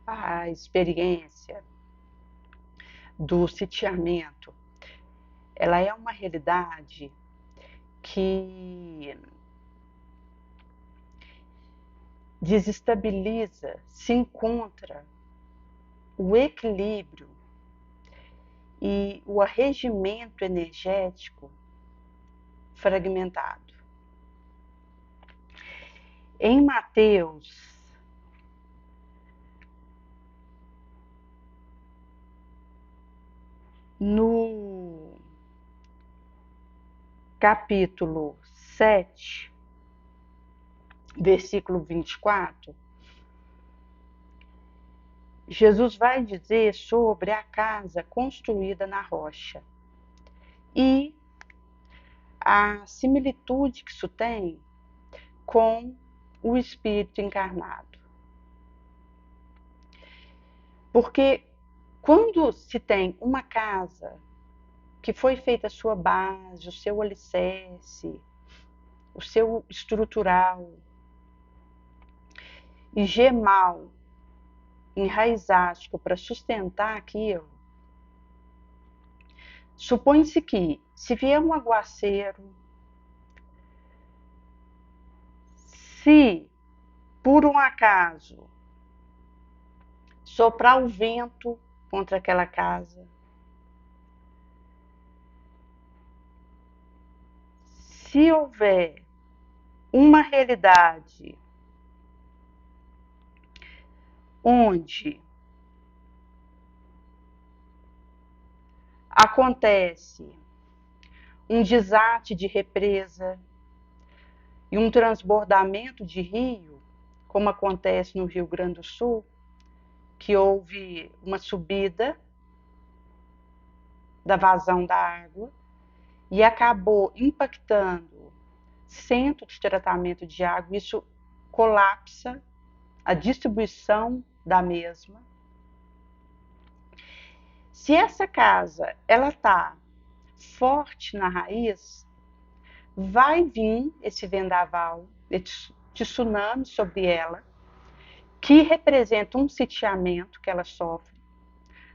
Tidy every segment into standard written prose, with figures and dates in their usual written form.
a experiência do sitiamento, ela é uma realidade que desestabiliza, se encontra o equilíbrio e o arregimento energético fragmentado. Em Mateus, no capítulo 7, versículo 24, Jesus vai dizer sobre a casa construída na rocha e a similitude que isso tem com o Espírito encarnado. Porque quando se tem uma casa que foi feita a sua base, o seu alicerce, o seu estrutural, e gemal, enraizástico para sustentar aquilo, supõe-se que, se vier um aguaceiro, se por um acaso soprar o vento contra aquela casa, se houver uma realidade onde acontece um desate de represa e um transbordamento de rio, como acontece no Rio Grande do Sul, que houve uma subida da vazão da água e acabou impactando centro de tratamento de água, isso colapsa a distribuição da mesma. Se essa casa ela está forte na raiz, vai vir esse vendaval, esse tsunami sobre ela, que representa um sitiamento que ela sofre,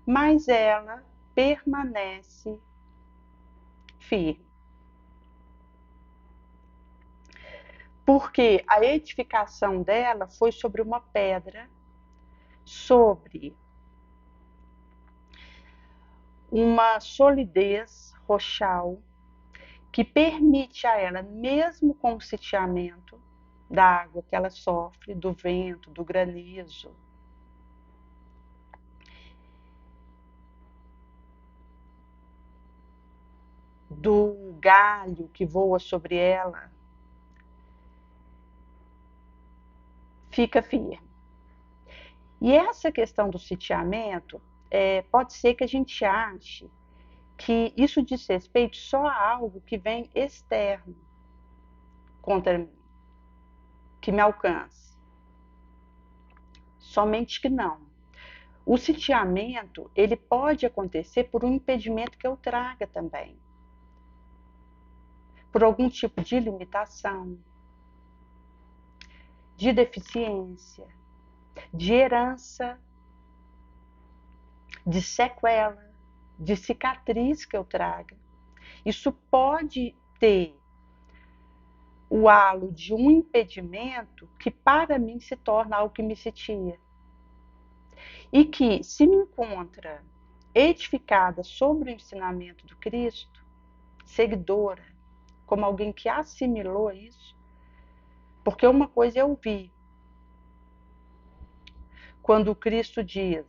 mas ela permanece firme. Porque a edificação dela foi sobre uma pedra, sobre uma solidez rochal que permite a ela, mesmo com o sitiamento da água que ela sofre, do vento, do granizo, do galho que voa sobre ela, fica firme. E essa questão do sitiamento, pode ser que a gente ache que isso diz respeito só a algo que vem externo contra mim, que me alcance. Somente que não. O sitiamento, ele pode acontecer por um impedimento que eu traga também, por algum tipo de limitação, de deficiência, de herança, de sequela, de cicatriz que eu traga. Isso pode ter o halo de um impedimento que para mim se torna algo que me sitia. E que, se me encontra edificada sobre o ensinamento do Cristo, seguidora, como alguém que assimilou isso, porque uma coisa eu vi, quando o Cristo diz,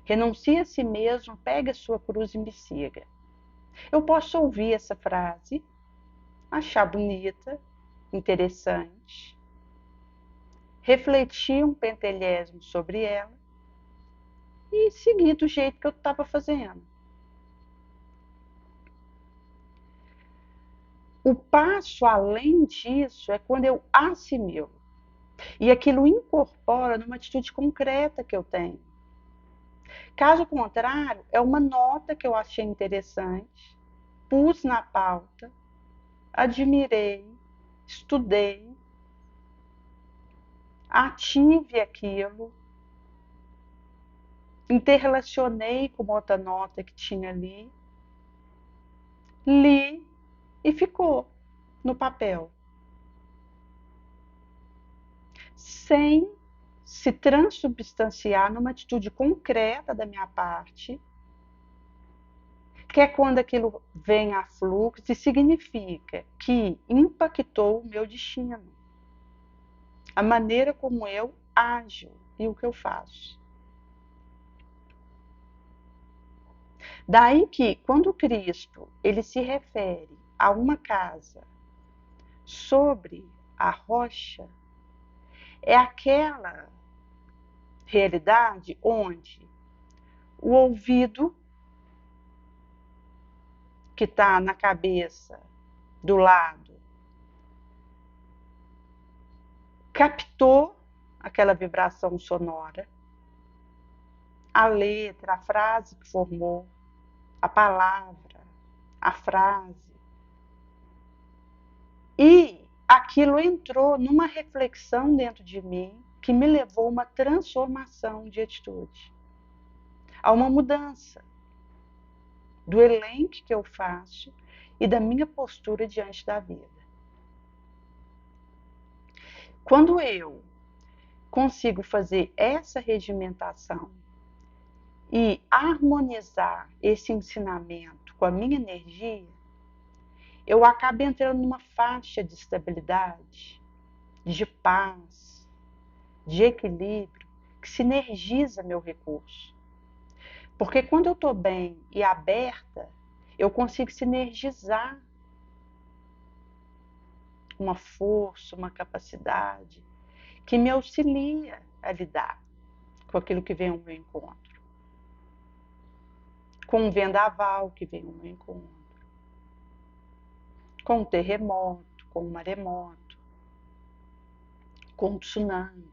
renuncie a si mesmo, pegue a sua cruz e me siga. Eu posso ouvir essa frase, achar bonita, interessante, refletir um pentelésimo sobre ela e seguir do jeito que eu estava fazendo. O passo além disso é quando eu assimilo e aquilo incorpora numa atitude concreta que eu tenho. Caso contrário, é uma nota que eu achei interessante, pus na pauta, admirei, estudei, ative aquilo, interrelacionei com uma outra nota que tinha ali, li e ficou no papel, sem se transubstanciar numa atitude concreta da minha parte, que é quando aquilo vem a fluxo e significa que impactou o meu destino, a maneira como eu ajo e o que eu faço. Daí que, quando Cristo ele se refere a uma casa sobre a rocha, é aquela realidade onde o ouvido que está na cabeça do lado captou aquela vibração sonora, a letra, a frase que formou, a palavra, a frase, e aquilo entrou numa reflexão dentro de mim que me levou a uma transformação de atitude, a uma mudança do elenco que eu faço e da minha postura diante da vida. Quando eu consigo fazer essa regimentação e harmonizar esse ensinamento com a minha energia, eu acabo entrando numa faixa de estabilidade, de paz, de equilíbrio, que sinergiza meu recurso. Porque quando eu estou bem e aberta, eu consigo sinergizar uma força, uma capacidade que me auxilia a lidar com aquilo que vem ao meu encontro, com um vendaval que vem ao meu encontro, com um terremoto, com um maremoto, com um tsunami.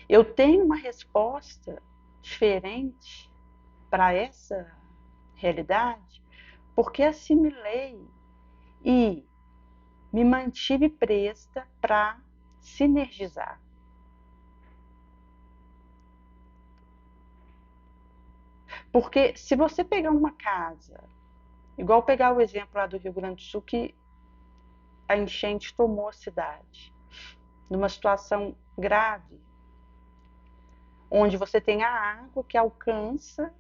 Eu tenho uma resposta diferente para essa realidade porque assimilei e me mantive presta para sinergizar. Porque se você pegar uma casa, igual pegar o exemplo lá do Rio Grande do Sul, que a enchente tomou a cidade, numa situação grave, onde você tem a água que alcança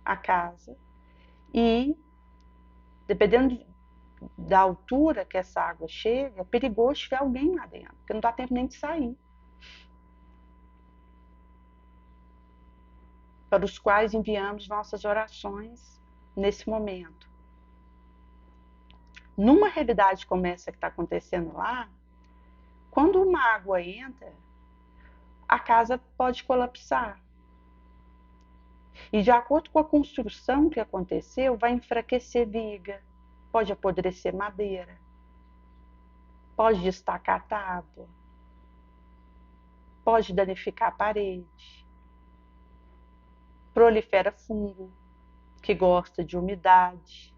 a casa e, dependendo da altura que essa água chega, é perigoso tiver alguém lá dentro, porque não dá tempo nem de sair. Para os quais enviamos nossas orações nesse momento. Numa realidade como essa que está acontecendo lá, quando uma água entra, a casa pode colapsar. E de acordo com a construção que aconteceu, vai enfraquecer viga, pode apodrecer madeira, pode destacar tábua, pode danificar a parede, prolifera fungo, que gosta de umidade,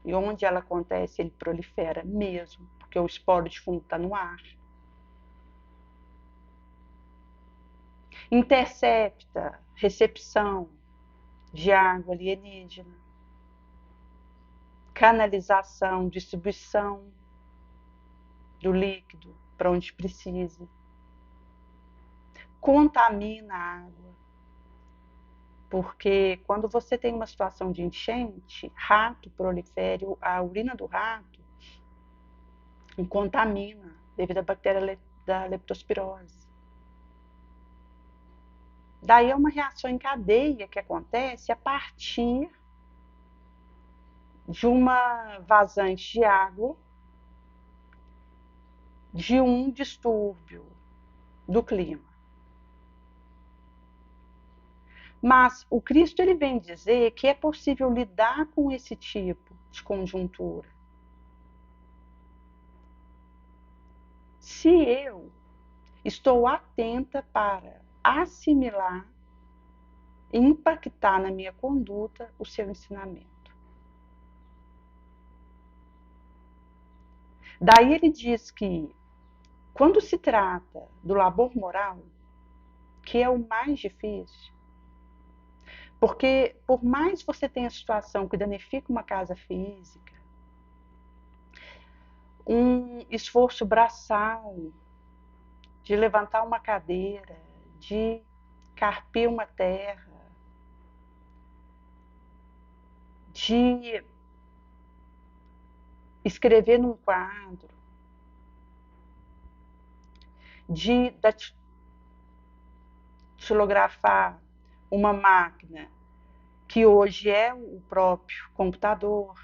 e onde ela acontece, ele prolifera mesmo, porque o esporo de fungo está no ar. Intercepta recepção de água alienígena, canalização, distribuição do líquido para onde precisa, contamina a água, porque quando você tem uma situação de enchente, rato prolifera, a urina do rato contamina devido à bactéria da leptospirose. Daí é uma reação em cadeia que acontece a partir de uma vazante de água, de um distúrbio do clima. Mas o Cristo ele vem dizer que é possível lidar com esse tipo de conjuntura se eu estou atenta para assimilar e impactar na minha conduta o seu ensinamento. Daí ele diz que, quando se trata do labor moral, que é o mais difícil, Porque por mais que você tenha situação que danifica uma casa física, um esforço braçal de levantar uma cadeira, de carpir uma terra, de escrever num quadro, de datilografar uma máquina que hoje é o próprio computador.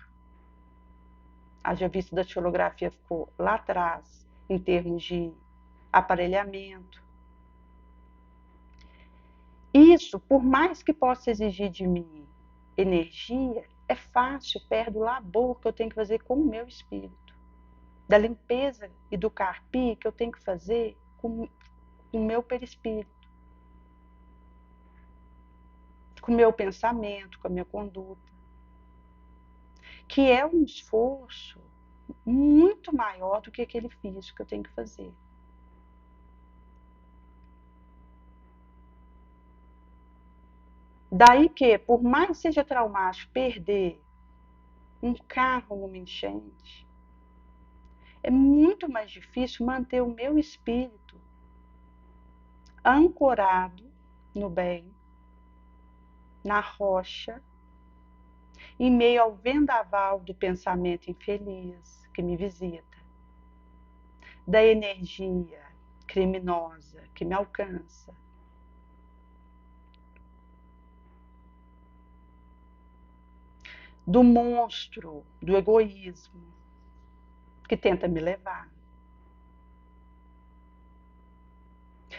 Haja visto que a datilografia ficou lá atrás em termos de aparelhamento. Isso, por mais que possa exigir de mim energia, é fácil perto do labor que eu tenho que fazer com o meu espírito, da limpeza e do carpir que eu tenho que fazer com o meu perispírito, com o meu pensamento, com a minha conduta, que é um esforço muito maior do que aquele físico que eu tenho que fazer. Daí que, por mais que seja traumático perder um carro numa enchente, é muito mais difícil manter o meu espírito ancorado no bem, na rocha, em meio ao vendaval do pensamento infeliz que me visita, da energia criminosa que me alcança, do monstro do egoísmo que tenta me levar,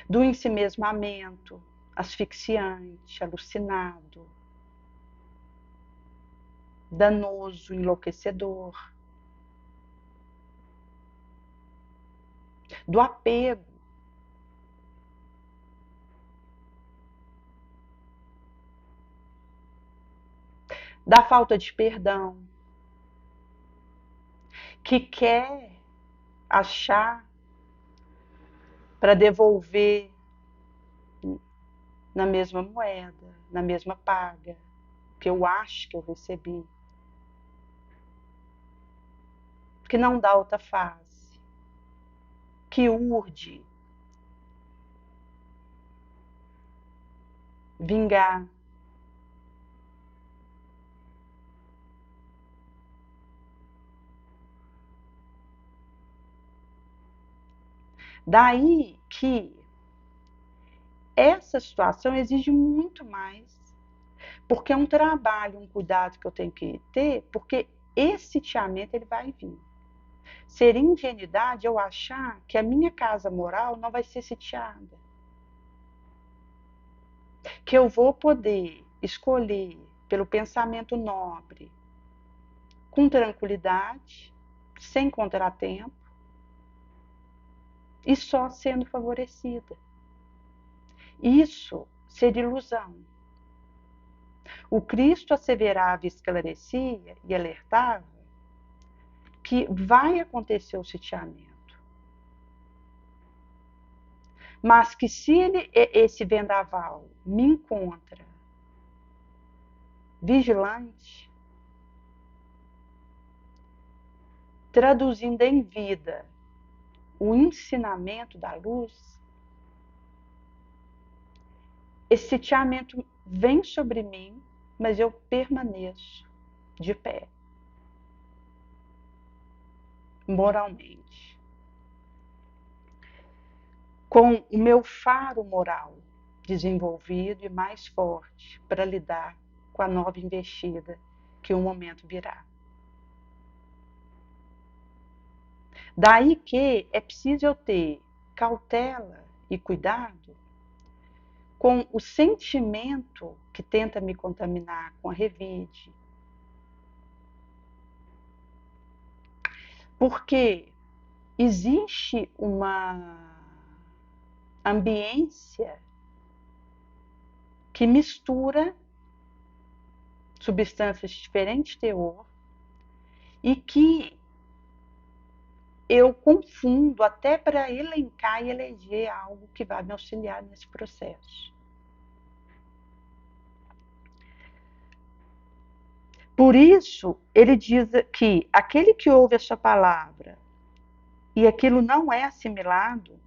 do ensimesmamento asfixiante, alucinado, danoso, enlouquecedor, do apego, da falta de perdão, que quer achar para devolver na mesma moeda, na mesma paga que eu acho que eu recebi, que não dá outra face, que urde vingar. Daí que essa situação exige muito mais, porque é um trabalho, um cuidado que eu tenho que ter, porque esse sitiamento ele vai vir. Seria ingenuidade eu achar que a minha casa moral não vai ser sitiada, que eu vou poder escolher pelo pensamento nobre, com tranquilidade, sem contratempo e só sendo favorecida. Isso seria ilusão. O Cristo asseverava, esclarecia e alertava que vai acontecer o sitiamento, mas que se esse vendaval me encontra vigilante, traduzindo em vida o ensinamento da luz, esse sitiamento vem sobre mim, mas eu permaneço de pé, moralmente, com o meu faro moral desenvolvido e mais forte para lidar com a nova investida que um momento virá. Daí que é preciso eu ter cautela e cuidado com o sentimento que tenta me contaminar com a revide. Porque existe uma ambiência que mistura substâncias de diferente teor e que eu confundo até para elencar e eleger algo que vai me auxiliar nesse processo. Por isso, ele diz que aquele que ouve a sua palavra e aquilo não é assimilado,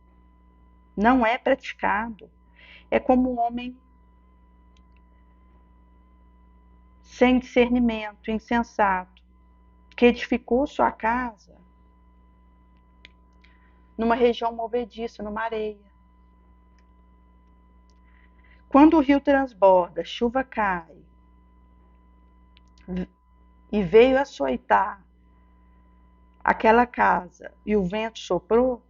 não é praticado, é como um homem sem discernimento, insensato, que edificou sua casa numa região movediça, numa areia. Quando o rio transborda, a chuva cai e veio açoitar aquela casa e o vento soprou,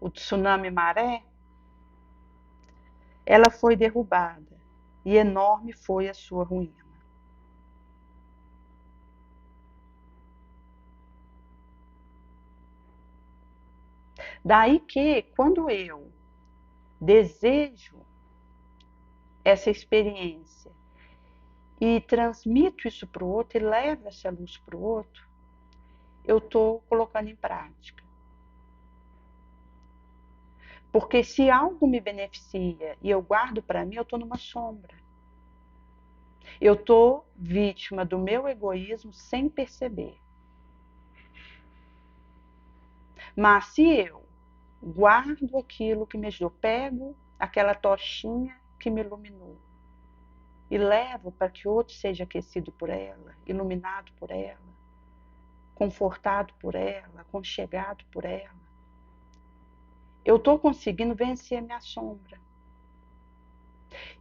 o tsunami maré, ela foi derrubada e enorme foi a sua ruína. Daí que, quando eu desejo essa experiência e transmito isso para o outro e levo essa luz para o outro, eu estou colocando em prática. Porque se algo me beneficia e eu guardo para mim, eu estou numa sombra. Eu estou vítima do meu egoísmo sem perceber. Mas se eu guardo aquilo que me ajudou, pego aquela tochinha que me iluminou e levo para que outro seja aquecido por ela, iluminado por ela, confortado por ela, aconchegado por ela, eu estou conseguindo vencer a minha sombra.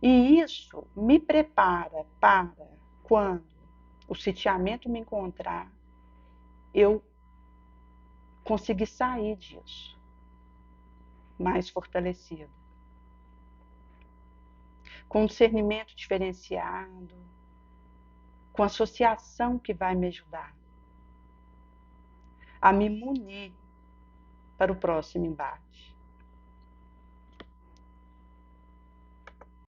E isso me prepara para quando o sitiamento me encontrar, eu conseguir sair disso mais fortalecida, com discernimento diferenciado, com associação que vai me ajudar a me munir para o próximo embate.